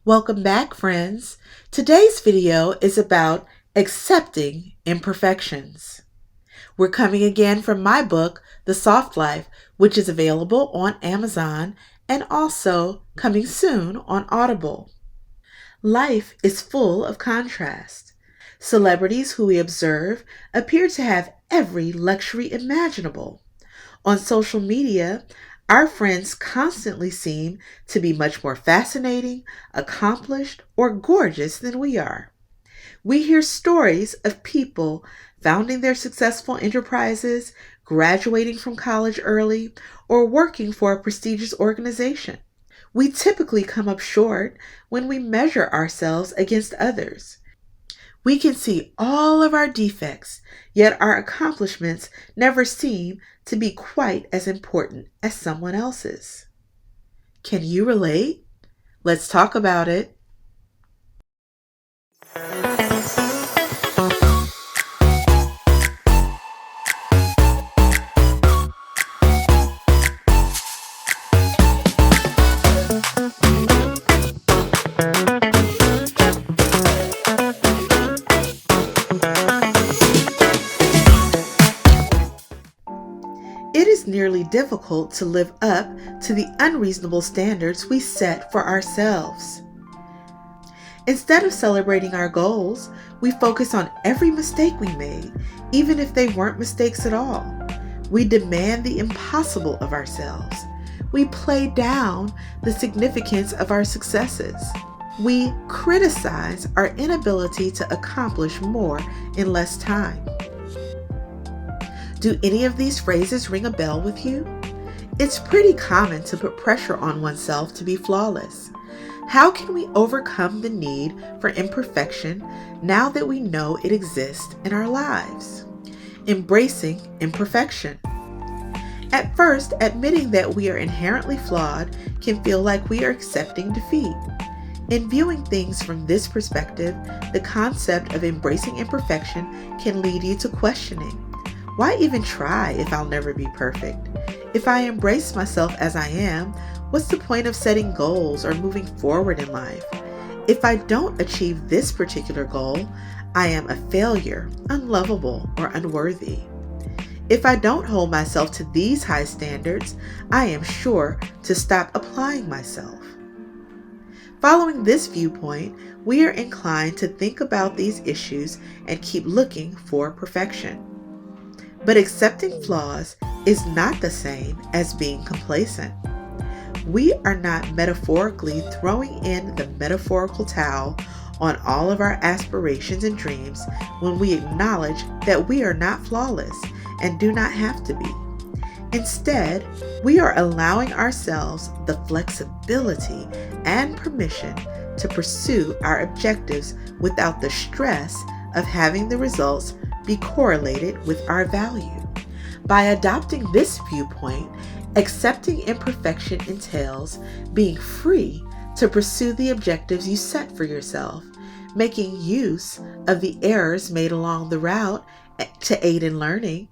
Welcome back, friends. Today's video is about accepting imperfections. We're coming again from my book, The Soft Life, which is available on Amazon and also coming soon on Audible. Life is full of contrast. Celebrities who we observe appear to have every luxury imaginable. On social media, our friends constantly seem to be much more fascinating, accomplished, or gorgeous than we are. We hear stories of people founding their successful enterprises, graduating from college early, or working for a prestigious organization. We typically come up short when we measure ourselves against others. We can see all of our defects, yet our accomplishments never seem to be quite as important as someone else's. Can you relate? Let's talk about it. It is nearly difficult to live up to the unreasonable standards we set for ourselves. Instead of celebrating our goals, we focus on every mistake we made, even if they weren't mistakes at all. We demand the impossible of ourselves. We play down the significance of our successes. We criticize our inability to accomplish more in less time. Do any of these phrases ring a bell with you? It's pretty common to put pressure on oneself to be flawless. How can we overcome the need for imperfection now that we know it exists in our lives? Embracing imperfection. At first, admitting that we are inherently flawed can feel like we are accepting defeat. In viewing things from this perspective, the concept of embracing imperfection can lead you to questioning. Why even try if I'll never be perfect? If I embrace myself as I am, what's the point of setting goals or moving forward in life? If I don't achieve this particular goal, I am a failure, unlovable, or unworthy. If I don't hold myself to these high standards, I am sure to stop applying myself. Following this viewpoint, we are inclined to think about these issues and keep looking for perfection. But accepting flaws is not the same as being complacent. We are not metaphorically throwing in the metaphorical towel on all of our aspirations and dreams when we acknowledge that we are not flawless and do not have to be. Instead, we are allowing ourselves the flexibility and permission to pursue our objectives without the stress of having the results be correlated with our value. By adopting this viewpoint, accepting imperfection entails being free to pursue the objectives you set for yourself, making use of the errors made along the route to aid in learning,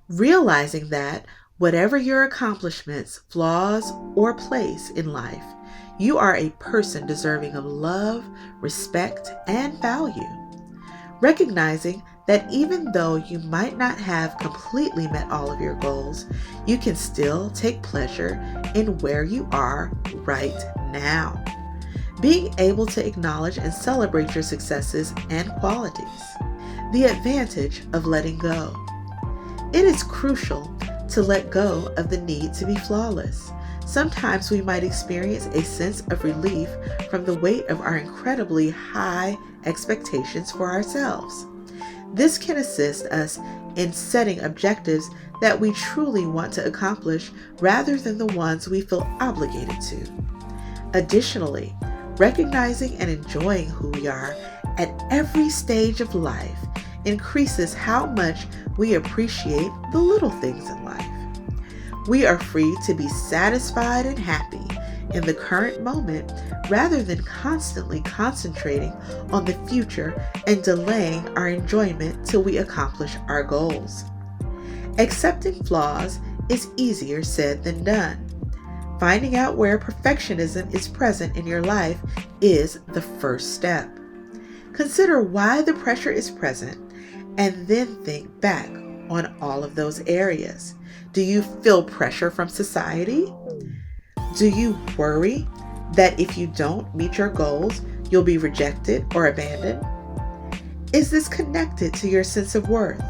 realizing that whatever your accomplishments, flaws, or place in life, you are a person deserving of love, respect, and value. Recognizing that even though you might not have completely met all of your goals, you can still take pleasure in where you are right now. Being able to acknowledge and celebrate your successes and qualities. The advantage of letting go. It is crucial to let go of the need to be flawless. Sometimes we might experience a sense of relief from the weight of our incredibly high expectations for ourselves. This can assist us in setting objectives that we truly want to accomplish rather than the ones we feel obligated to. Additionally, recognizing and enjoying who we are at every stage of life increases how much we appreciate the little things in life. We are free to be satisfied and happy in the current moment rather than constantly concentrating on the future and delaying our enjoyment till we accomplish our goals. Accepting flaws is easier said than done. Finding out where perfectionism is present in your life is the first step. Consider why the pressure is present and then think back on all of those areas. Do you feel pressure from society? Do you worry that if you don't meet your goals, you'll be rejected or abandoned? Is this connected to your sense of worth?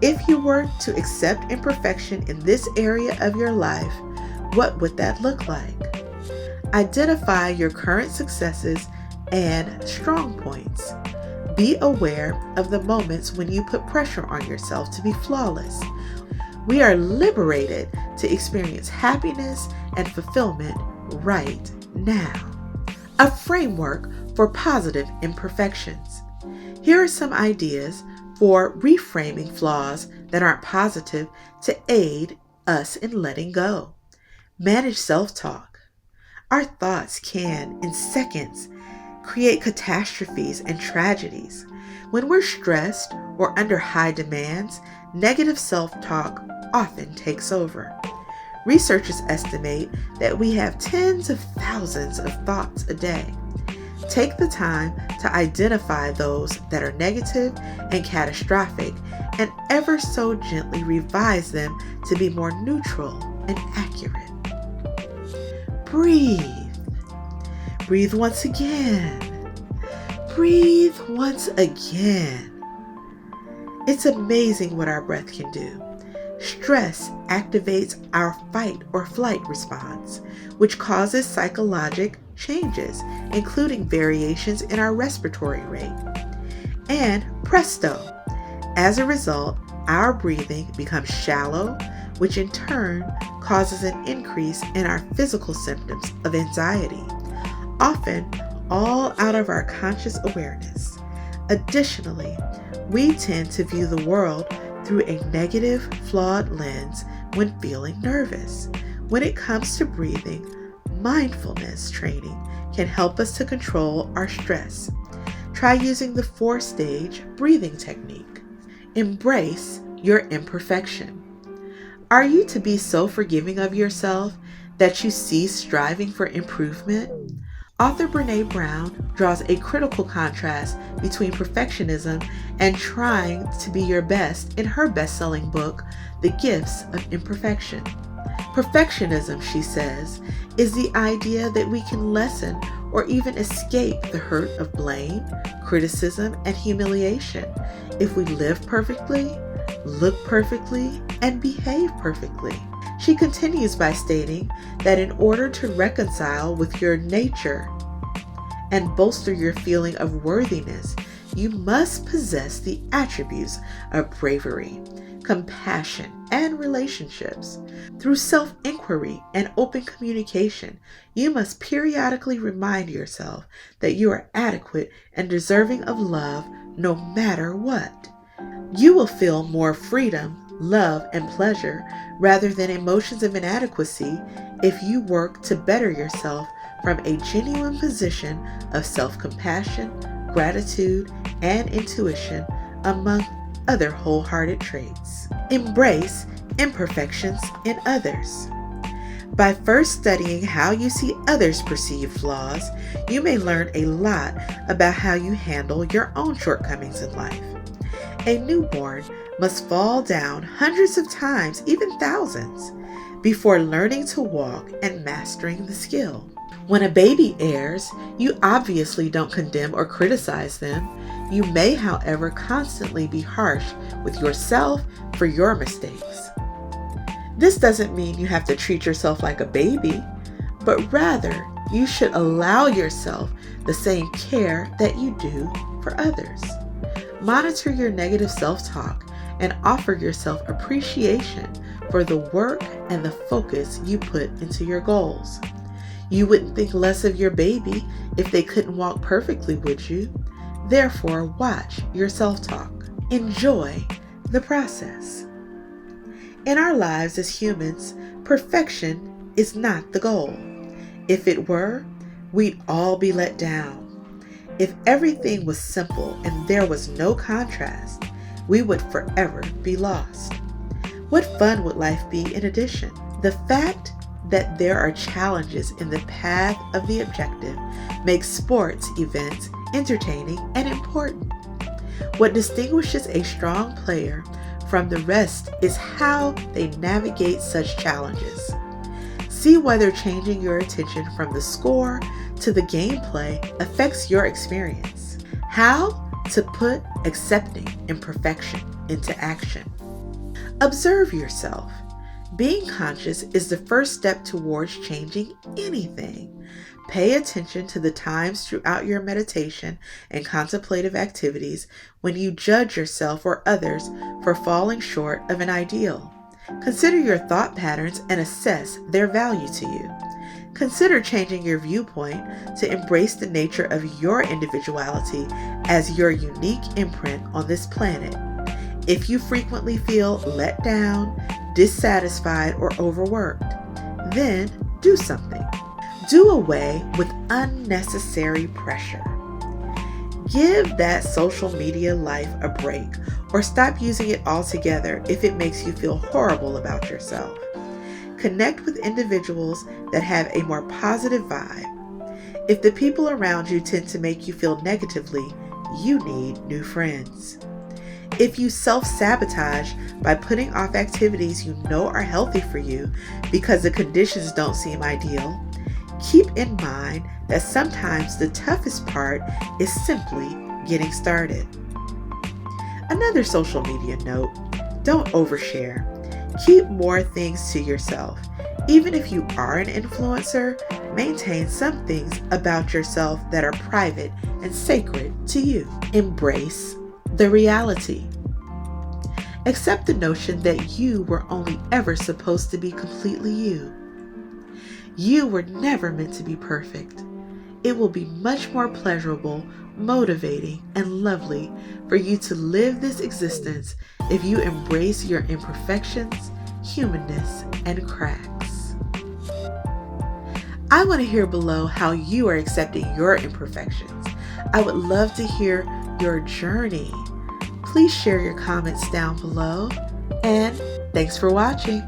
If you were to accept imperfection in this area of your life, what would that look like? Identify your current successes and strong points. Be aware of the moments when you put pressure on yourself to be flawless. We are liberated to experience happiness and fulfillment right now. A framework for positive imperfections. Here are some ideas for reframing flaws that aren't positive to aid us in letting go. Manage self-talk. Our thoughts can, in seconds, create catastrophes and tragedies. When we're stressed or under high demands, negative self-talk often takes over. Researchers estimate that we have tens of thousands of thoughts a day. Take the time to identify those that are negative and catastrophic and ever so gently revise them to be more neutral and accurate. Breathe. Breathe once again. Breathe once again. It's amazing what our breath can do. Stress activates our fight or flight response, which causes psychological changes, including variations in our respiratory rate. And presto, as a result, our breathing becomes shallow, which in turn causes an increase in our physical symptoms of anxiety, often all out of our conscious awareness. Additionally, we tend to view the world through a negative, flawed lens when feeling nervous. When it comes to breathing, mindfulness training can help us to control our stress. Try using the 4-stage breathing technique. Embrace your imperfection. Are you to be so forgiving of yourself that you cease striving for improvement? Author Brené Brown draws a critical contrast between perfectionism and trying to be your best in her best-selling book, The Gifts of Imperfection. Perfectionism, she says, is the idea that we can lessen or even escape the hurt of blame, criticism, and humiliation if we live perfectly, look perfectly, and behave perfectly. She continues by stating that in order to reconcile with your nature and bolster your feeling of worthiness, you must possess the attributes of bravery, compassion, and relationships. Through self-inquiry and open communication, you must periodically remind yourself that you are adequate and deserving of love no matter what. You will feel more freedom, love, and pleasure rather than emotions of inadequacy if you work to better yourself from a genuine position of self-compassion, gratitude, and intuition, among other wholehearted traits. Embrace imperfections in others. By first studying how you see others perceive flaws, you may learn a lot about how you handle your own shortcomings in life. A newborn must fall down hundreds of times, even thousands, before learning to walk and mastering the skill. When a baby errs, you obviously don't condemn or criticize them. You may, however, constantly be harsh with yourself for your mistakes. This doesn't mean you have to treat yourself like a baby, but rather you should allow yourself the same care that you do for others. Monitor your negative self-talk and offer yourself appreciation for the work and the focus you put into your goals. You wouldn't think less of your baby if they couldn't walk perfectly, would you? Therefore, watch your self-talk. Enjoy the process. In our lives as humans, perfection is not the goal. If it were, we'd all be let down. If everything was simple and there was no contrast, we would forever be lost. What fun would life be in addition? The fact that there are challenges in the path of the objective makes sports events entertaining and important. What distinguishes a strong player from the rest is how they navigate such challenges. See whether changing your attention from the score to the gameplay affects your experience. How to put accepting imperfection into action. Observe yourself. Being conscious is the first step towards changing anything. Pay attention to the times throughout your meditation and contemplative activities when you judge yourself or others for falling short of an ideal. Consider your thought patterns and assess their value to you. Consider changing your viewpoint to embrace the nature of your individuality as your unique imprint on this planet. If you frequently feel let down, dissatisfied, or overworked, then do something. Do away with unnecessary pressure. Give that social media life a break or stop using it altogether if it makes you feel horrible about yourself. Connect with individuals that have a more positive vibe. If the people around you tend to make you feel negatively, you need new friends. If you self-sabotage by putting off activities you know are healthy for you because the conditions don't seem ideal, keep in mind that sometimes the toughest part is simply getting started. Another social media note: don't overshare. Keep more things to yourself. Even if you are an influencer, maintain some things about yourself that are private and sacred to you. Embrace the reality. Accept the notion that you were only ever supposed to be completely you. You were never meant to be perfect. It will be much more pleasurable, motivating, and lovely for you to live this existence if you embrace your imperfections, humanness, and cracks. I want to hear below how you are accepting your imperfections. I would love to hear your journey. Please share your comments down below, and thanks for watching.